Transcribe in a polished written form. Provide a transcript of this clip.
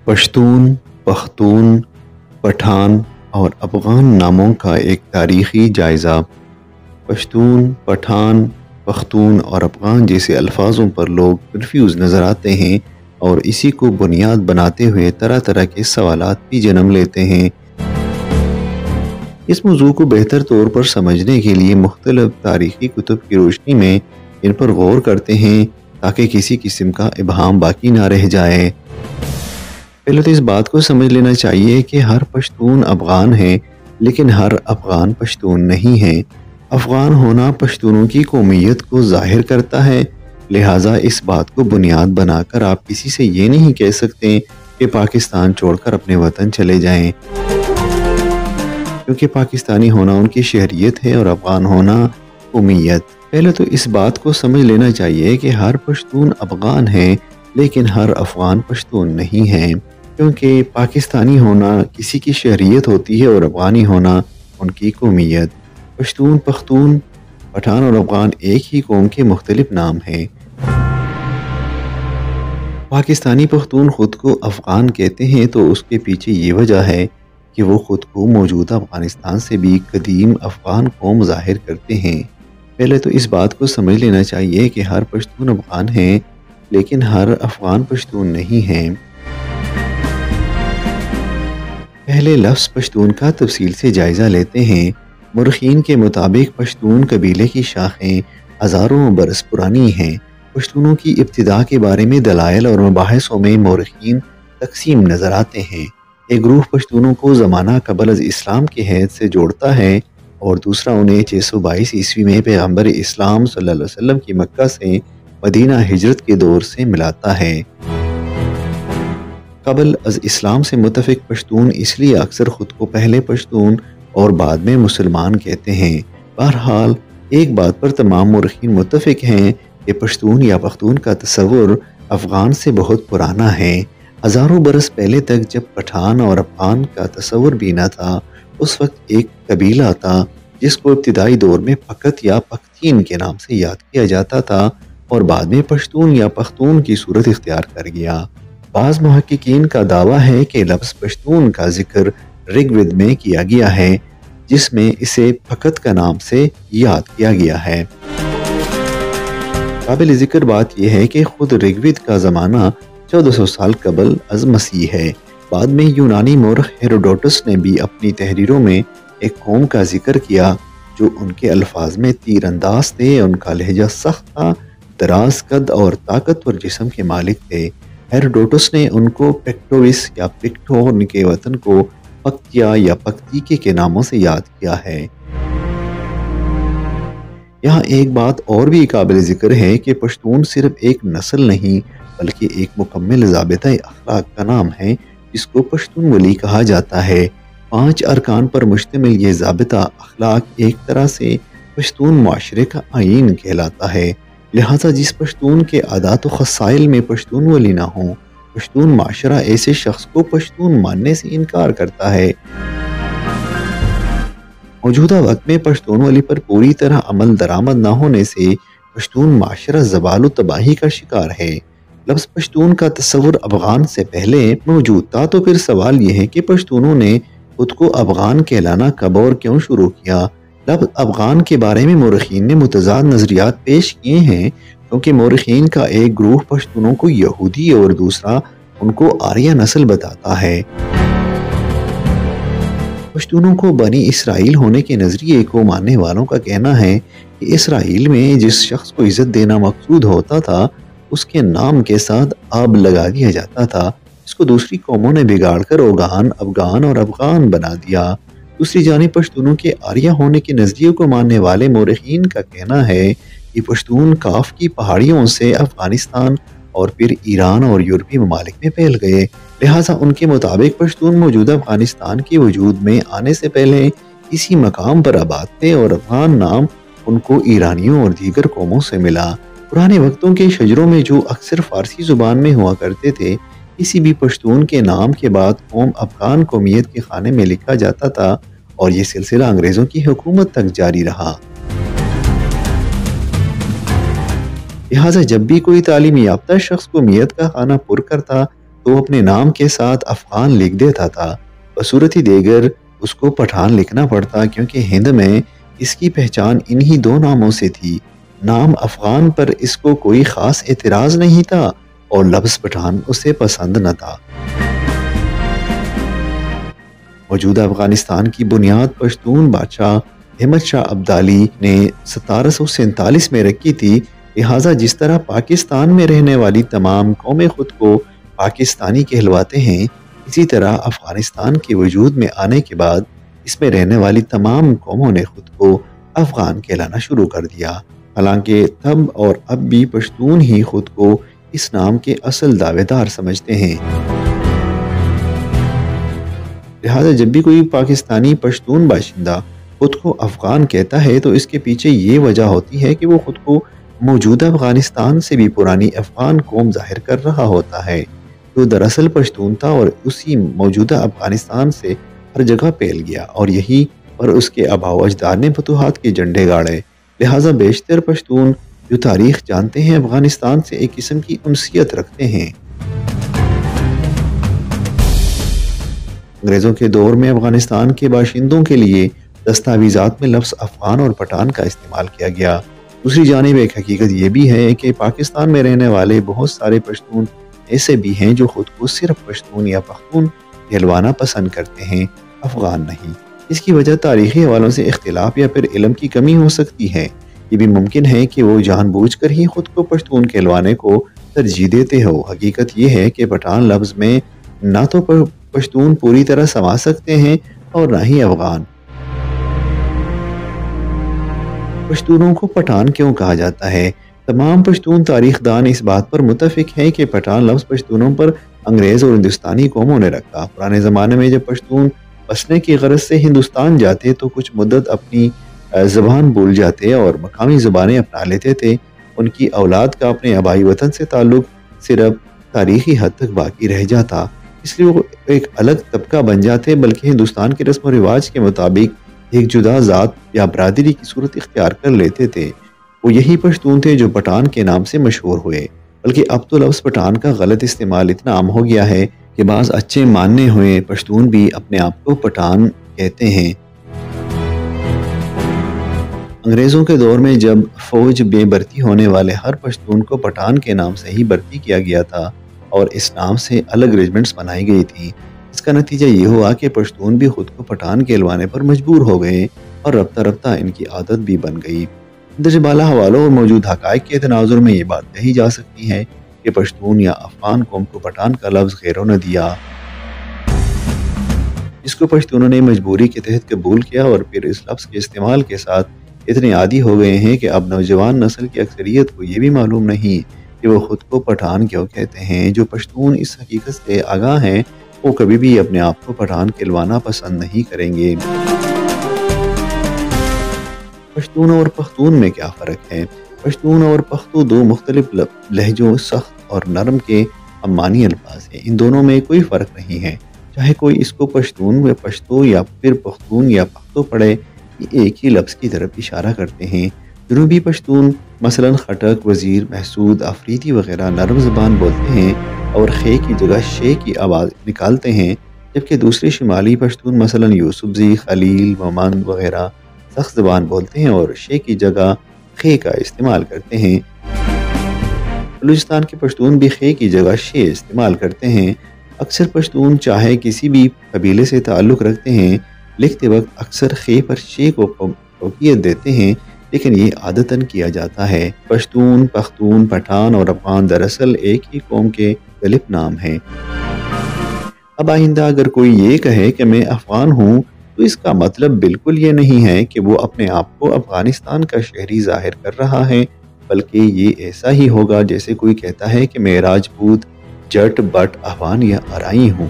پشتون، پختون، پٹھان اور افغان ناموں کا ایک تاریخی جائزہ۔ پشتون، پٹھان، پختون اور افغان جیسے الفاظوں پر لوگ کنفیوز نظر آتے ہیں اور اسی کو بنیاد بناتے ہوئے طرح طرح کے سوالات بھی جنم لیتے ہیں۔ اس موضوع کو بہتر طور پر سمجھنے کے لیے مختلف تاریخی کتب کی روشنی میں ان پر غور کرتے ہیں تاکہ کسی قسم کا ابہام باقی نہ رہ جائے۔ پہلے تو اس بات کو سمجھ لینا چاہیے کہ ہر پشتون افغان ہے، لیکن ہر افغان پشتون نہیں ہے۔ افغان ہونا پشتونوں کی قومیت کو ظاہر کرتا ہے، لہٰذا اس بات کو بنیاد بنا کر آپ کسی سے یہ نہیں کہہ سکتے کہ پاکستان چھوڑ کر اپنے وطن چلے جائیں، کیونکہ پاکستانی ہونا ان کی شہریت ہے اور افغان ہونا قومیت۔ پہلے تو اس بات کو سمجھ لینا چاہیے کہ ہر پشتون افغان ہے، لیکن ہر افغان پشتون نہیں ہے، کیونکہ پاکستانی ہونا کسی کی شہریت ہوتی ہے اور افغانی ہونا ان کی قومیت۔ پشتون، پختون، پٹھان اور افغان ایک ہی قوم کے مختلف نام ہیں۔ پاکستانی پختون خود کو افغان کہتے ہیں تو اس کے پیچھے یہ وجہ ہے کہ وہ خود کو موجودہ افغانستان سے بھی قدیم افغان قوم ظاہر کرتے ہیں۔ پہلے تو اس بات کو سمجھ لینا چاہیے کہ ہر پشتون افغان ہے، لیکن ہر افغان پشتون نہیں ہے۔ پہلے لفظ پشتون کا تفصیل سے جائزہ لیتے ہیں۔ مورخین کے مطابق پشتون قبیلے کی شاخیں ہزاروں برس پرانی ہیں۔ پشتونوں کی ابتدا کے بارے میں دلائل اور مباحثوں میں مورخین تقسیم نظر آتے ہیں۔ ایک گروہ پشتونوں کو زمانہ قبل از اسلام کے حید سے جوڑتا ہے اور دوسرا انہیں 622 عیسوی میں پیغمبر اسلام صلی اللہ علیہ وسلم کی مکہ سے مدینہ ہجرت کے دور سے ملاتا ہے۔ قبل از اسلام سے متفق پشتون اس لیے اکثر خود کو پہلے پشتون اور بعد میں مسلمان کہتے ہیں۔ بہرحال ایک بات پر تمام مورخین متفق ہیں کہ پشتون یا پختون کا تصور افغان سے بہت پرانا ہے۔ ہزاروں برس پہلے تک جب پٹھان اور افغان کا تصور بھی نہ تھا، اس وقت ایک قبیلہ تھا جس کو ابتدائی دور میں پکت یا پختین کے نام سے یاد کیا جاتا تھا اور بعد میں پشتون یا پختون کی صورت اختیار کر گیا۔ بعض محققین کا دعویٰ ہے کہ لفظ پشتون کا ذکر رگ وید میں کیا گیا ہے، جس میں اسے پکت کا نام سے یاد کیا گیا ہے۔ قابل ذکر بات یہ ہے کہ خود رگ وید کا زمانہ 1400 سال قبل از مسیح ہے۔ بعد میں یونانی مورخ ہیروڈوٹس نے بھی اپنی تحریروں میں ایک قوم کا ذکر کیا جو ان کے الفاظ میں تیر انداز تھے، ان کا لہجہ سخت تھا، دراز قد اور طاقتور جسم کے مالک تھے۔ ہیروڈوٹس نے ان کو پیکٹویس یا پکٹو، ان کے وطن کو پکتیا یا پکتیکے کے ناموں سے یاد کیا ہے۔ یہاں ایک بات اور بھی قابل ذکر ہے کہ پشتون صرف ایک نسل نہیں بلکہ ایک مکمل ضابطہ اخلاق کا نام ہے جس کو پشتون ولی کہا جاتا ہے۔ 5 ارکان پر مشتمل یہ ضابطہ اخلاق ایک طرح سے پشتون معاشرے کا آئین کہلاتا ہے، لہٰذا جس پشتون کے عادات و خصائل میں پشتون ولی نہ ہوں، پشتون معاشرہ ایسے شخص کو پشتون ماننے سے انکار کرتا ہے۔ موجودہ وقت میں پشتون ولی پر پوری طرح عمل درآمد نہ ہونے سے پشتون معاشرہ زوال و تباہی کا شکار ہے۔ لفظ پشتون کا تصور افغان سے پہلے موجود تھا، تو پھر سوال یہ ہے کہ پشتونوں نے خود کو افغان کہلانا کب اور کیوں شروع کیا؟ لفظ افغان کے بارے میں مورخین نے متضاد نظریات پیش کیے ہیں، کیونکہ مورخین کا ایک گروہ پشتونوں کو یہودی اور دوسرا ان کو آریہ نسل بتاتا ہے۔ پشتونوں کو بنی اسرائیل ہونے کے نظریے کو ماننے والوں کا کہنا ہے کہ اسرائیل میں جس شخص کو عزت دینا مقصود ہوتا تھا اس کے نام کے ساتھ آب لگا دیا جاتا تھا، اس کو دوسری قوموں نے بگاڑ کر اوغان، افغان اور افغان بنا دیا۔ دوسری جانب پشتونوں کے آریہ ہونے کے نظریے کو ماننے والے مورخین کا کہنا ہے کہ پشتون کاف کی پہاڑیوں سے افغانستان اور پھر ایران اور یورپی ممالک میں پھیل گئے، لہٰذا ان کے مطابق پشتون موجودہ افغانستان کے وجود میں آنے سے پہلے اسی مقام پر آباد تھے اور افغان نام ان کو ایرانیوں اور دیگر قوموں سے ملا۔ پرانے وقتوں کے شجروں میں جو اکثر فارسی زبان میں ہوا کرتے تھے، کسی بھی پشتون کے نام کے بعد قوم افغان قومیت کے خانے میں لکھا جاتا تھا اور یہ سلسلہ انگریزوں کی حکومت تک جاری رہا۔ لہٰذا جب بھی کوئی تعلیم یافتہ شخص قومیت کا خانہ پر کرتا تو اپنے نام کے ساتھ افغان لکھ دیتا تھا، بصورت دیگر اس کو پٹھان لکھنا پڑتا، کیونکہ ہند میں اس کی پہچان انہی دو ناموں سے تھی۔ نام افغان پر اس کو کوئی خاص اعتراض نہیں تھا اور لفظ پٹھان اسے پسند نہ تھا۔ موجودہ افغانستان کی بنیاد پشتون بادشاہ احمد شاہ ابدالی نے 1747 میں رکھی تھی، لہٰذا جس طرح پاکستان میں رہنے والی تمام قومیں خود کو پاکستانی کہلواتے ہیں، اسی طرح افغانستان کے وجود میں آنے کے بعد اس میں رہنے والی تمام قوموں نے خود کو افغان کہلانا شروع کر دیا، حالانکہ تب اور اب بھی پشتون ہی خود کو اس نام کے اصل دعوے دار سمجھتے ہیں۔ لہٰذا جب بھی کوئی پاکستانی پشتون باشندہ خود کو افغان کہتا ہے تو اس کے پیچھے یہ وجہ ہوتی ہے کہ وہ خود کو موجودہ افغانستان سے بھی پرانی افغان قوم ظاہر کر رہا ہوتا ہے، جو دراصل پشتون تھا اور اسی موجودہ افغانستان سے ہر جگہ پھیل گیا، اور یہی پر اس کے آباء و اجداد نے فتوحات کے جھنڈے گاڑے۔ لہٰذا بیشتر پشتون جو تاریخ جانتے ہیں افغانستان سے ایک قسم کی انسیت رکھتے ہیں۔ انگریزوں کے دور میں افغانستان کے باشندوں کے لیے دستاویزات میں لفظ افغان اور پٹھان کا استعمال کیا گیا۔ دوسری جانب ایک حقیقت یہ بھی ہے کہ پاکستان میں رہنے والے بہت سارے پشتون ایسے بھی ہیں جو خود کو صرف پشتون یا پختون کہلوانا پسند کرتے ہیں، افغان نہیں۔ اس کی وجہ تاریخی حوالوں سے اختلاف یا پھر علم کی کمی ہو سکتی ہے۔ یہ بھی ممکن ہے کہ وہ جان بوجھ کر ہی خود کو پشتون کہلوانے کو ترجیح دیتے ہو۔ حقیقت یہ ہے کہ پٹھان لفظ میں نہ تو پشتون پوری طرح سما سکتے ہیں اور نہ ہی افغان۔ پشتونوں کو پٹھان کیوں کہا جاتا ہے؟ تمام پشتون تاریخ دان اس بات پر متفق ہیں کہ پٹھان لفظ پشتونوں پر انگریز اور ہندوستانی قوموں نے رکھا۔ پرانے زمانے میں جب پشتون بسنے کی غرض سے ہندوستان جاتے تو کچھ مدت اپنی زبان بھول جاتے اور مقامی زبانیں اپنا لیتے تھے۔ ان کی اولاد کا اپنے آبائی وطن سے تعلق صرف تاریخی حد تک باقی رہ جاتا، اس لیے وہ ایک الگ طبقہ بن جاتے، بلکہ ہندوستان کے رسم و رواج کے مطابق ایک جدا ذات یا برادری کی صورت اختیار کر لیتے تھے۔ وہ یہی پشتون تھے جو پٹھان کے نام سے مشہور ہوئے، بلکہ اب تو لفظ پٹھان کا غلط استعمال اتنا عام ہو گیا ہے کہ بعض اچھے ماننے ہوئے پشتون بھی اپنے آپ کو پٹھان کہتے ہیں۔ انگریزوں کے دور میں جب فوج میں بھرتی ہونے والے ہر پشتون کو پٹھان کے نام سے ہی بھرتی کیا گیا تھا اور اس نام سے الگ ریجمنٹس بنائی گئی تھی۔ اس کا نتیجہ یہ ہوا کہ پشتون بھی خود کو پٹھان کہلوانے پر مجبور ہو گئے اور رفتہ رفتہ ان کی عادت بھی بن گئی۔ درج بالا حوالوں اور موجود حقائق کے تناظر میں یہ بات کہی جا سکتی ہے کہ پشتون یا افغان قوم کو پٹھان کا لفظ غیروں نے دیا، جس کو پشتونوں نے مجبوری کے تحت قبول کیا اور پھر اس لفظ کے استعمال کے ساتھ اتنے عادی ہو گئے ہیں کہ اب نوجوان نسل کی اکثریت کو یہ بھی معلوم نہیں کہ وہ خود کو پٹھان کیوں کہتے ہیں۔ جو پشتون اس حقیقت سے آگاہ ہیں وہ کبھی بھی اپنے آپ کو پٹھان کہلوانا پسند نہیں کریں گے۔ پشتون اور پختون میں کیا فرق ہے؟ پشتون اور پختو دو مختلف لہجوں، سخت اور نرم کے امانی الفاظ ہیں۔ ان دونوں میں کوئی فرق نہیں ہے، چاہے کوئی اس کو پشتون یا پشتو یا پھر پختون یا پختو پڑھے، یہ ایک ہی لفظ کی طرف اشارہ کرتے ہیں۔ جنوبی پشتون مثلاً خٹک، وزیر، محسود، افریدی وغیرہ نرم زبان بولتے ہیں اور خے کی جگہ شے کی آواز نکالتے ہیں، جبکہ دوسرے شمالی پشتون مثلاً یوسفزئی، خلیل، مومند وغیرہ سخت زبان بولتے ہیں اور شے کی جگہ خے کا استعمال کرتے ہیں۔ بلوچستان کے پشتون بھی خے کی جگہ شے استعمال کرتے ہیں۔ اکثر پشتون چاہے کسی بھی قبیلے سے تعلق رکھتے ہیں، لکھتے وقت اکثر خے پر شے کو فوقیت دیتے ہیں، لیکن یہ عادتاً کیا جاتا ہے۔ پشتون، پختون، پٹھان اور افغان دراصل ایک ہی قوم کے مختلف نام ہیں۔ اب آئندہ اگر کوئی یہ کہے کہ میں افغان ہوں تو اس کا مطلب بالکل یہ نہیں ہے کہ وہ اپنے آپ کو افغانستان کا شہری ظاہر کر رہا ہے، بلکہ یہ ایسا ہی ہوگا جیسے کوئی کہتا ہے کہ میں راجپوت، جٹ، بٹ، افغان یا ارائی ہوں۔